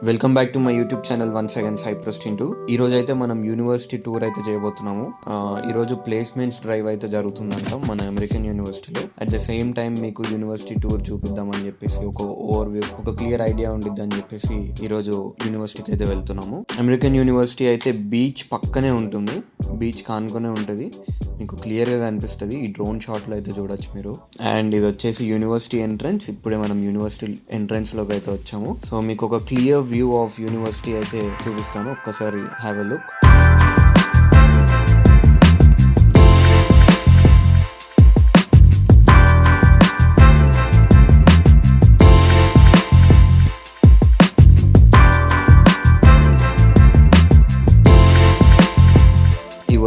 Welcome back to my YouTube channel once again Cyprus టింటూ. ఈ రోజు అయితే మనం యూనివర్సిటీ టూర్ అయితే చేయబోతున్నాము. ఈ రోజు ప్లేస్మెంట్స్ డ్రైవ్ అయితే జరుగుతుందంట మన అమెరికన్ యూనివర్సిటీలో. అట్ ద సేమ్ టైం మీకు యూనివర్సిటీ టూర్ చూపిద్దామని చెప్పేసి ఒక ఓవర్వ్యూ, ఒక క్లియర్ ఐడియా ఉండిద్ది అని చెప్పేసి ఈ రోజు యూనివర్సిటీకి అయితే వెళ్తున్నాము. అమెరికన్ యూనివర్సిటీ అయితే బీచ్ పక్కనే ఉంటుంది, బీచ్ కానుకొనే ఉంటుంది. మీకు క్లియర్గా కనిపిస్తుంది ఈ డ్రోన్ షాట్లో అయితే చూడొచ్చు మీరు. అండ్ ఇది వచ్చేసి యూనివర్సిటీ ఎంట్రన్స్. ఇప్పుడే మనం యూనివర్సిటీ ఎంట్రన్స్ లోకి అయితే వచ్చాము. సో మీకు ఒక క్లియర్ వ్యూ ఆఫ్ యూనివర్సిటీ అయితే చూపిస్తాను, ఒక్కసారి హ్యావ్ ఎ లుక్.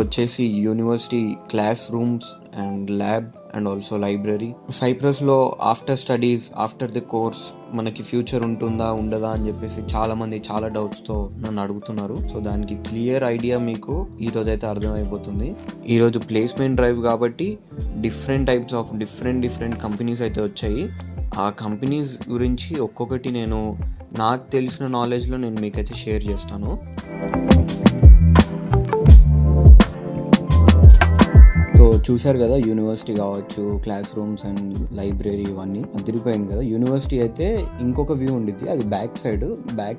వచ్చేసి university classrooms and lab and also library. సైప్రస్లో after studies, after the course మనకి ఫ్యూచర్ ఉంటుందా ఉండదా అని చెప్పేసి చాలా మంది చాలా డౌట్స్తో నన్ను అడుగుతున్నారు. సో దానికి క్లియర్ ఐడియా మీకు ఈరోజు అయితే అర్థమైపోతుంది. ఈరోజు ప్లేస్మెంట్ డ్రైవ్ కాబట్టి different types of different companies అయితే వచ్చాయి. ఆ కంపెనీస్ గురించి ఒక్కొక్కటి నేను నాకు తెలిసిన నాలెడ్జ్లో నేను మీకైతే షేర్ చేస్తాను. చూసారు కదా, యూనివర్సిటీ కావచ్చు, క్లాస్ రూమ్స్ అండ్ లైబ్రరీ ఇవన్నీ అదిరిపోయింది కదా. యూనివర్సిటీ అయితే ఇంకొక వ్యూ ఉండిద్ది, అది బ్యాక్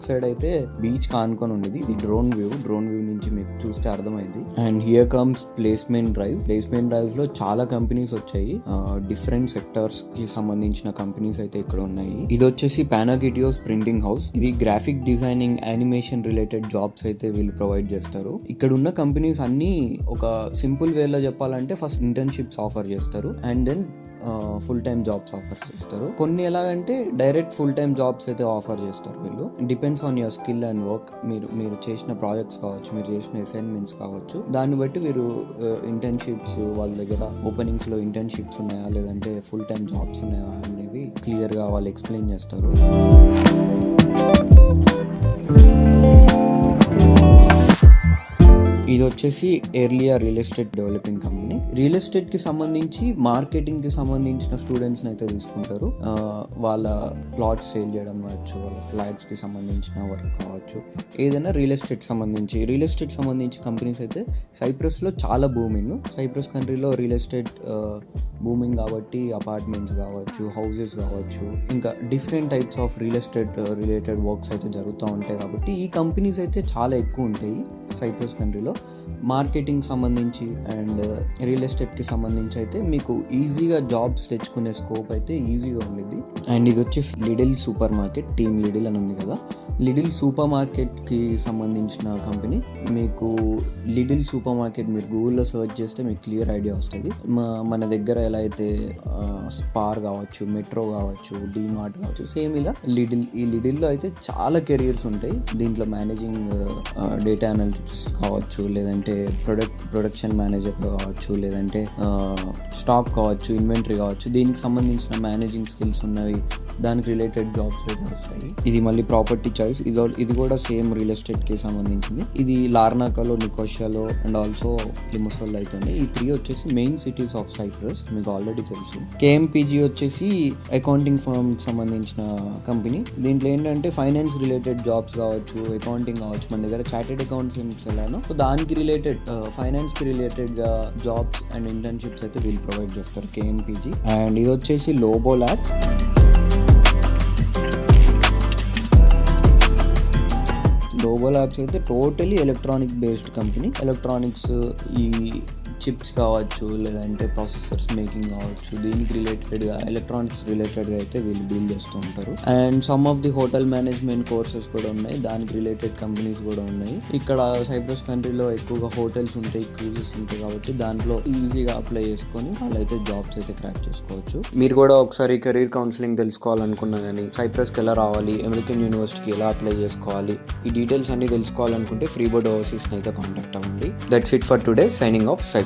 సైడ్ అయితే బీచ్ కానుకొని ఉండేది. ఇది డ్రోన్ వ్యూ నుంచి మీకు చూస్తే అర్థమైంది. And here comes placement drive లో చాలా కంపెనీస్ వచ్చాయి. డిఫరెంట్ సెక్టర్స్ కి సంబంధించిన కంపెనీస్ అయితే ఇక్కడ ఉన్నాయి. ఇది వచ్చేసి పానాగిటియోస్ ప్రింటింగ్ హౌస్. ఇది graphic designing, animation related jobs అయితే వీళ్ళు ప్రొవైడ్ చేస్తారు. ఇక్కడ ఉన్న కంపెనీస్ అన్ని ఒక సింపుల్ వేలో చెప్పాలంటే ఫస్ట్ ఇంటర్న్షిప్స్ ఆఫర్ చేస్తారు and then full time jobs offer చేస్తారు. కొన్ని ఎలాగంటే డైరెక్ట్ ఫుల్ టైమ్ జాబ్స్ అయితే ఆఫర్ చేస్తారు వీళ్ళు. Depends on your skill and work. మీరు చేసిన ప్రాజెక్ట్స్ కావచ్చు, మీరు చేసిన అసైన్మెంట్స్ కావచ్చు, దాన్ని బట్టి మీరు ఇంటర్న్షిప్స్, వాళ్ళ దగ్గర ఓపెనింగ్స్ లో ఇంటర్న్షిప్స్ ఉన్నాయా లేదంటే ఫుల్ టైమ్ జాబ్స్ ఉన్నాయా అనేవి క్లియర్ గా వాళ్ళు ఎక్స్ప్లెయిన్ చేస్తారు. ఇది వచ్చేసి ఎర్లియా real estate developing company. Real estate కి సంబంధించి, మార్కెటింగ్ కి సంబంధించిన స్టూడెంట్స్ అయితే తీసుకుంటారు. వాళ్ళ ప్లాట్స్ సేల్ చేయడం కావచ్చు, వాళ్ళ ఫ్లాట్స్ కి సంబంధించిన వర్క్ కావచ్చు, ఏదైనా రియల్ ఎస్టేట్ సంబంధించి కంపెనీస్ అయితే సైప్రస్ లో చాలా బూమింగ్. సైప్రస్ కంట్రీలో రియల్ ఎస్టేట్ బూమింగ్ కాబట్టి అపార్ట్మెంట్స్ కావచ్చు, హౌసెస్ కావచ్చు, ఇంకా different types of real estate related works అయితే జరుగుతూ ఉంటాయి. కాబట్టి ఈ కంపెనీస్ అయితే చాలా ఎక్కువ ఉంటాయి సైప్రస్ కంట్రీలో. మార్కెటింగ్ సంబంధించి అండ్ రియల్ ఎస్టేట్కి సంబంధించి అయితే మీకు ఈజీగా జాబ్స్ తెచ్చుకునే స్కోప్ అయితే ఈజీగా ఉండేది. అండ్ ఇది వచ్చేసి Liddell super market, team Liddell అని ఉంది కదా. లిడిల్ సూపర్ మార్కెట్కి సంబంధించిన కంపెనీ. మీకు లిడిల్ సూపర్ మార్కెట్ మీరు గూగుల్లో సర్చ్ చేస్తే మీకు క్లియర్ ఐడియా వస్తుంది. మన దగ్గర ఎలా అయితే స్పార్ కావచ్చు, మెట్రో కావచ్చు, డిమార్ట్ కావచ్చు, సేమ్ ఇలా ఈ లిడిల్లో అయితే చాలా కెరియర్స్ ఉంటాయి. దీంట్లో మేనేజింగ్, డేటా అనాలిటిక్స్ కావచ్చు, లేదంటే ప్రొడక్షన్ మేనేజర్ కావచ్చు, లేదంటే స్టాక్ కావచ్చు, ఇన్వెంటరీ కావచ్చు, దీనికి సంబంధించిన మేనేజింగ్ స్కిల్స్ ఉన్నవి, దానికి రిలేటెడ్ జాబ్స్ అయితే వస్తాయి. ఇది మళ్ళీ ప్రాపర్టీ చాయిస్. ఇది కూడా సేమ్ రియల్ ఎస్టేట్ కి సంబంధించింది. ఇది లార్నాకాలో, నికోషియాలో అండ్ ఆల్సో లిమసోల్లో అయితే ఉన్నాయి. ఈ 3 వచ్చేసి మెయిన్ సిటీస్ ఆఫ్ సైప్రస్, మీకు ఆల్రెడీ తెలుసు. కేఎంపీజీ వచ్చేసి అకౌంటింగ్ ఫర్మ్ సంబంధించిన కంపెనీ. దీంట్లో ఏంటంటే ఫైనాన్స్ రిలేటెడ్ జాబ్స్ కావచ్చు, అకౌంటింగ్ కావచ్చు, మన దగ్గర చార్టెడ్ అకౌంట్స్ ఎలానో దానికి రిలేటెడ్, ఫైనాన్స్ కి రిలేటెడ్ గా జాబ్స్ అండ్ ఇంటర్న్షిప్స్ అయితే వీళ్ళు ప్రొవైడ్ చేస్తారు కేఎంపీజీ. అండ్ ఇది వచ్చేసి లోబో ల్యాబ్స్. లోబో ల్యాబ్స్ అయితే totally electronic based company. Electronics, ఈ చిప్స్ కావచ్చు, లేదంటే ప్రాసెసర్స్ మేకింగ్ కావచ్చు, దీనికి రిలేటెడ్గా, ఎలక్ట్రానిక్స్ రిలేటెడ్గా అయితే వీళ్ళు డీల్ చేస్తూ ఉంటారు. And some of the hotel management courses కూడా ఉన్నాయి, దానికి రిలేటెడ్ కంపెనీస్ కూడా ఉన్నాయి. ఇక్కడ సైప్రస్ కంట్రీలో ఎక్కువగా హోటల్స్ ఉంటాయి, క్రూజెస్ ఉంటాయి, కాబట్టి దాంట్లో ఈజీగా అప్లై చేసుకొని వాళ్ళైతే జాబ్స్ అయితే క్రాక్ చేసుకోవచ్చు. మీరు కూడా ఒకసారి కెరీర్ కౌన్సిలింగ్ తెలుసుకోవాలనుకున్నా కానీ, సైప్రస్కి ఎలా రావాలి, అమెరికన్ యూనివర్సిటీకి ఎలా అప్లై చేసుకోవాలి, ఈ డీటెయిల్స్ అన్ని తెలుసుకోవాలనుకుంటే ఫ్రీ బోర్డ్ ఓవర్సీస్ని అయితే కాంటాక్ట్ అవ్వండి. That's it for today. Signing off cypress.